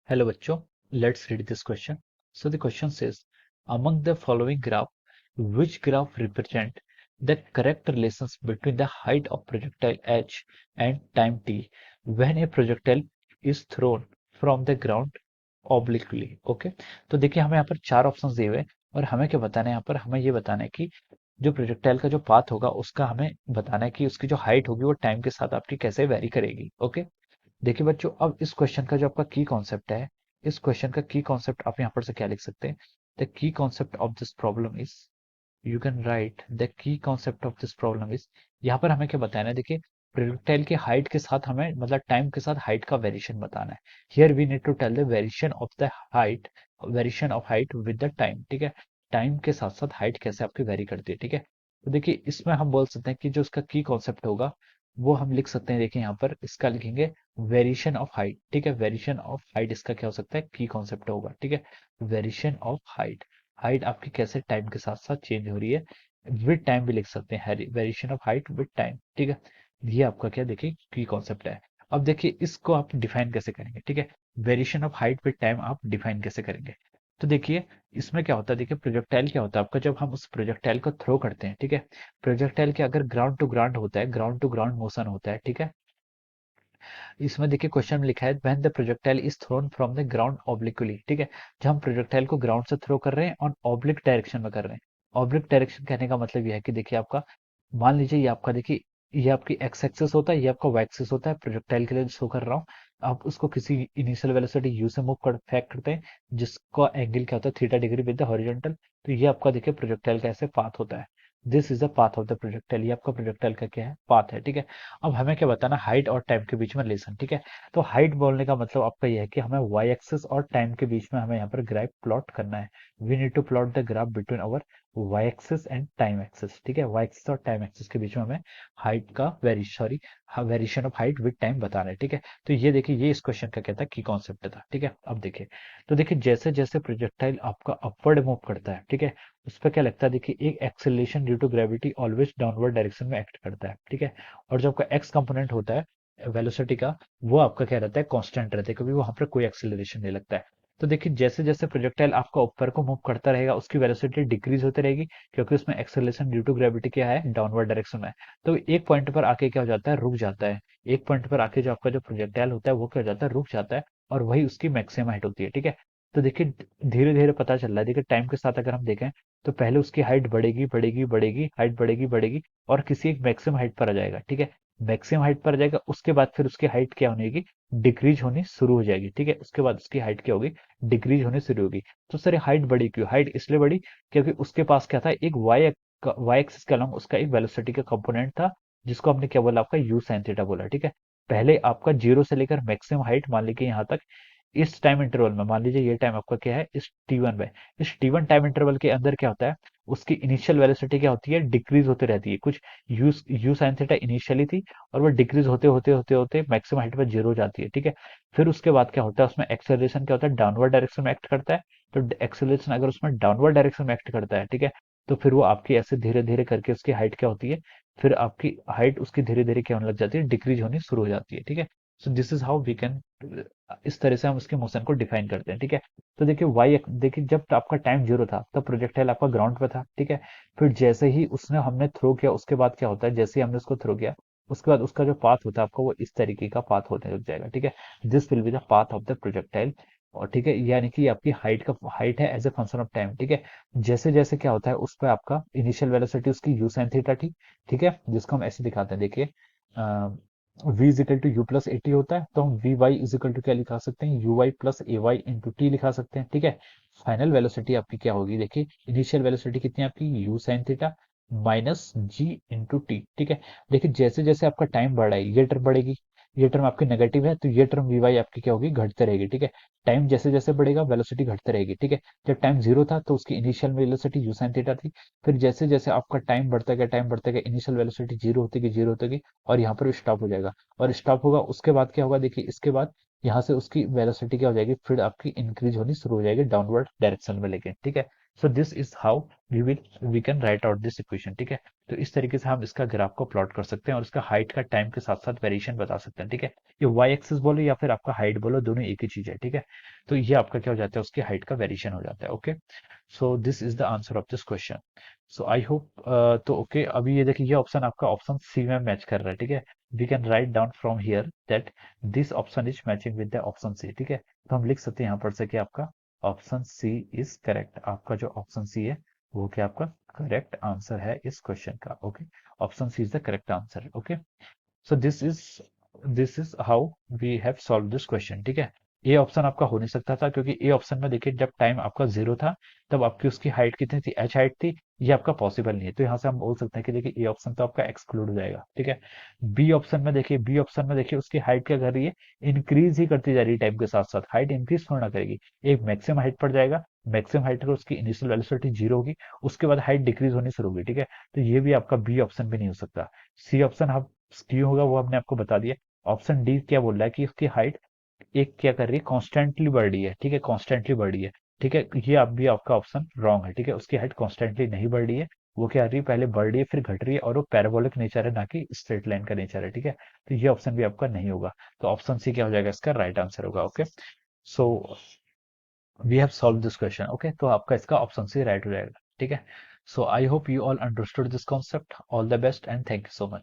Hello बच्चों, let's read this question. So the question says, among the following graph, which graph represent the correct relations between the height of projectile h and time t when a projectile is thrown from the ground obliquely? Okay, तो देखिए हमें यहाँ पर चार options दिए हुए हैं और हमें क्या बताना है, यहाँ पर हमें ये बताना है कि जो प्रोजेक्टाइल का जो पाथ होगा उसका हमें बताना है कि उसकी जो हाइट होगी वो टाइम के साथ आपकी कैसे वेरी करेगी। ओके, देखिए बच्चों, अब इस क्वेश्चन का जो आपका की कॉन्सेप्ट है, इस क्वेश्चन का की कॉन्सेप्ट आप यहाँ पर से क्या लिख सकते हैं? The key concept of this problem is, you can write the key concept of this problem is, यहाँ पर हमें क्या बताना है? देखिए प्रोजेक्टाइल के हाइट के साथ हमें मतलब टाइम के साथ हाइट का वेरिएशन बताना है। Here we need to tell the variation of the height, variation of height with the time. ठीक है, टाइम के साथ साथ हाइट कैसे आपकी वेरी करती है। ठीक है, तो देखिए इसमें हम बोल सकते हैं कि जो उसका की कॉन्सेप्ट होगा वो हम लिख सकते हैं। देखिए यहाँ पर इसका लिखेंगे वेरिएशन ऑफ हाइट। ठीक है, वेरिएशन ऑफ हाइट इसका क्या हो सकता है? की कॉन्सेप्ट होगा। ठीक है, वेरिएशन ऑफ हाइट, हाइट आपकी कैसे टाइम के साथ साथ चेंज हो रही है, विद टाइम भी लिख सकते हैं, variation of height with time. ठीक है, ये आपका क्या देखिए की कॉन्सेप्ट है। अब देखिए इसको आप डिफाइन कैसे करेंगे? ठीक है, variation of height with time आप डिफाइन कैसे करेंगे? तो देखिए इसमें क्या होता है, देखिए प्रोजेक्टाइल क्या होता है आपका, जब हम उस प्रोजेक्टाइल को थ्रो करते हैं, ठीक है, प्रोजेक्टाइल के अगर ग्राउंड टू ग्राउंड होता है, ग्राउंड टू ग्राउंड मोशन होता है, ठीक है, इसमें देखिए क्वेश्चन में लिखा है when the projectile is throne from the ground obliquely. ठीक है, जब हम प्रोजेक्टाइल को ग्राउंड से थ्रो कर रहे हैं और ऑब्लिक डायरेक्शन में कर रहे हैं। ऑब्लिक डायरेक्शन कहने का मतलब यह है कि देखिए आपका, मान लीजिए ये आपका, देखिए ये आपकी एक्स एक्सिस होता है, ये आपका वाई एक्सिस होता है, प्रोजेक्टाइल के लिए शो कर रहा हूँ। आप उसको किसी इनिशियल वेलोसिटी यू से मूव कर फेंक करते हैं, जिसका एंगल क्या होता है? Theta degree with the horizontal. तो ये आपका देखिए प्रोजेक्टाइल का ऐसे पाथ होता है। This is the path of the projectile, ये आपका प्रोजेक्टाइल का क्या है? पाथ है। ठीक है, अब हमें क्या बताना? हाइट और टाइम के बीच में रिलेशन। ठीक है, तो हाइट बोलने का मतलब आपका यह है कि हमें वाई एक्सिस और टाइम के बीच में हमें यहाँ पर ग्राफ प्लॉट करना है। We need to plot the graph between our Y axis and time axis. ठीक है, वाई एक्सिस और टाइम एक्सिस के बीच में हमें हाइट का variation of height with time बताना है। ठीक है, तो ये देखिए ये इस क्वेश्चन का क्या था? की कॉन्सेप्ट था। ठीक है, अब देखिए, तो देखिए जैसे जैसे प्रोजेक्टाइल आपका अपवर्ड मूव करता है, ठीक है, उस पर क्या लगता है? देखिए एक acceleration due to gravity always downward direction में एक्ट करता है। ठीक है, और जो आपका एक्स कंपोनेंट होता है वेलोसिटी का, वो आपका क्या रहता है? कांस्टेंट रहता है, क्योंकि वहां पर कोई एक्सेलरेशन नहीं लगता है। तो देखिए जैसे जैसे प्रोजेक्टाइल आपका ऊपर को मूव करता रहेगा उसकी वेलोसिटी डिक्रीज होती रहेगी, क्योंकि उसमें एक्सेलरेशन ड्यू टू ग्रेविटी क्या है? डाउनवर्ड डायरेक्शन में है। तो एक पॉइंट पर आके क्या हो जाता है? रुक जाता है। एक पॉइंट पर आके जो आपका जो प्रोजेक्टाइल होता है वो क्या हो जाता है? रुक जाता है, और वही उसकी मैक्सिमम हाइट होती है। ठीक है, तो देखिए धीरे धीरे पता चल रहा है, देखिए टाइम के साथ अगर हम देखें तो पहले उसकी हाइट बढ़ेगी बढ़ेगी बढ़ेगी, हाइट बढ़ेगी बढ़ेगी, और किसी एक मैक्सिमम हाइट पर आ जाएगा। ठीक है, मैक्सिमम हाइट पर आ जाएगा, उसके बाद फिर उसकी हाइट क्या होने की? डिक्रीज होनी शुरू हो जाएगी। ठीक है, उसके बाद उसकी हाइट क्या होगी? डिक्रीज होनी शुरू होगी। तो सर हाइट बढ़ी क्यों? हाइट इसलिए बढ़ी क्योंकि उसके पास क्या था? एक वाई एक्सिस के अलॉन्ग उसका एक वेलोसिटी का कंपोनेंट था, जिसको हमने क्या बोला? आपका यू साइन थीटा बोला। ठीक है, पहले आपका जीरो से लेकर मैक्सिमम हाइट मान लीजिए यहाँ तक, इस टाइम इंटरवल में मान लीजिए ये टाइम आपका क्या है? इस टी1 में, इस टी1 टाइम इंटरवल के अंदर क्या होता है? उसकी इनिशियल वेलोसिटी क्या होती है? डिक्रीज होती रहती है। कुछ यू साइन थीटा इनिशियली थी, और वो डिक्रीज होते होते होते होते मैक्सिमम हाइट पर जीरो हो जाती है। ठीक है, फिर उसके बाद क्या होता है? उसमें एक्सेलरेशन क्या होता है? डाउनवर्ड डायरेक्शन में एक्ट करता है। तो एक्सेलरेशन अगर उसमें डाउनवर्ड डायरेक्शन में एक्ट करता है, ठीक है, तो फिर वो आपकी ऐसे धीरे धीरे करके उसकी हाइट क्या होती है? फिर आपकी हाइट उसकी धीरे धीरे क्या होने लग जाती है? डिक्रीज होनी शुरू हो जाती है। ठीक है, so this is how we can, इस तरह से हम उसके मोशन को डिफाइन करते हैं। ठीक है, तो देखिए वाई, देखिए जब आपका टाइम जीरो था तब प्रोजेक्टाइल आपका ग्राउंड पे था। ठीक है, फिर जैसे ही उसने हमने थ्रो किया उसके बाद क्या होता है? जैसे ही हमने उसको थ्रो किया उसके बाद उसका जो पाथ होता है आपको वो इस तरीके का पाथ होने लग जाएगा। ठीक है, this will be the path of the projectile. और ठीक है, यानी कि आपकी हाइट है as a function of time. ठीक है, जैसे जैसे क्या होता है उस पर आपका इनिशियल वेलोसिटी उसकी यू साइन थीटा थी। ठीक है, जिसको हम ऐसे दिखाते हैं, देखिए v is equal to u plus a t होता है, तो हम v y is equal to क्या लिखा सकते हैं? U y plus a y into t लिखा सकते हैं। ठीक है, फाइनल वेलोसिटी आपकी क्या होगी? देखिए इनिशियल वेलोसिटी कितनी है आपकी? U sine theta minus g into t. ठीक है, देखिए जैसे जैसे आपका टाइम बढ़ रहा है ये टर्म बढ़ेगी, ये टर्म आपकी नेगेटिव है, तो ये टर्म वी वाई आपकी क्या होगी? घटते रहेगी। ठीक है, टाइम जैसे जैसे बढ़ेगा वेलोसिटी घटते रहेगी। ठीक है, जब टाइम जीरो था तो उसकी initial velocity you sine theta थी, फिर जैसे जैसे आपका टाइम बढ़ता गया इनिशियल वेलोसिटी जीरो होती गई, जीरो होती गई, और यहाँ पर स्टॉप हो जाएगा। और स्टॉप होगा उसके बाद क्या होगा? देखिए इसके बाद यहाँ से उसकी वेलोसिटी क्या हो जाएगी? फिर आपकी इंक्रीज होनी शुरू हो जाएगी डाउनवर्ड डायरेक्शन में लेके। ठीक है, so this is how we can write out this equation, ठीक है। तो इस तरीके से हम इसका ग्राफ को प्लॉट कर सकते हैं और इसका हाइट का टाइम के साथ साथ वेरिएशन बता सकते हैं, ठीक है। ये वाई एक्सिस बोलो या फिर आपका हाइट बोलो, दोनों एक ही चीज है, ठीक है। तो ये आपका क्या हो जाता है, उसकी हाइट का वेरिएशन हो जाता है, okay. So this is the answer of this question. So I hope, तो ओके, अभी ये देखिए ये ऑप्शन आपका ऑप्शन सी में मैच कर रहा है, ठीक है। We can write down from here that this option is matching with the option C, ठीक है। तो हम लिख सकते हैं यहाँ पर से कि आपका ऑप्शन सी इज करेक्ट। आपका जो ऑप्शन सी है वो क्या आपका करेक्ट आंसर है इस क्वेश्चन का, okay. Option C is the correct answer, okay. So this is how we have solve this question, ठीक है। ए ऑप्शन आपका हो नहीं सकता था, क्योंकि ए ऑप्शन में देखिए जब टाइम आपका जीरो था तब आपकी उसकी हाइट कितनी थी, एच हाइट थी। ये आपका पॉसिबल नहीं है, तो यहाँ से हम बोल सकते हैं कि देखिए ए ऑप्शन तो आपका एक्सक्लूड हो जाएगा, ठीक है। बी ऑप्शन में देखिए उसकी हाइट क्या कर रही है, इंक्रीज ही करती जा रही है टाइम के साथ साथ, हाइट इंक्रीज थोड़ा ना करेगी। एक मैक्सिमम हाइट पर जाएगा, मैक्सिमम हाइट पर उसकी इनिशियल वेलोसिटी जीरो होगी, उसके बाद हाइट डिक्रीज होनी शुरू होगी, ठीक है। तो ये भी आपका बी ऑप्शन भी नहीं हो सकता। सी ऑप्शन आप क्यों होगा वो हमने आपको बता दिया। ऑप्शन डी क्या बोल रहा है कि उसकी हाइट एक क्या कर रही है, कॉन्स्टेंटली बढ़ रही है, ठीक है, कॉन्स्टेंटली बढ़ रही है, ठीक है। ये आप भी आपका ऑप्शन रॉन्ग है, ठीक है। उसकी हाइट कॉन्स्टेंटली नहीं बढ़ रही है, वो क्या आ रही है, पहले बढ़ रही है फिर घट रही है, और वो पैराबोलिक नेचर है ना कि स्ट्रेट लाइन का नेचर है, ठीक है। तो ये ऑप्शन भी आपका नहीं होगा। तो ऑप्शन सी क्या हो जाएगा, इसका राइट आंसर होगा, okay. So we have solve this question, okay. तो आपका इसका ऑप्शन सी राइट हो जाएगा, ठीक है। So I hope you all understood this concept. All the best and thank you so much.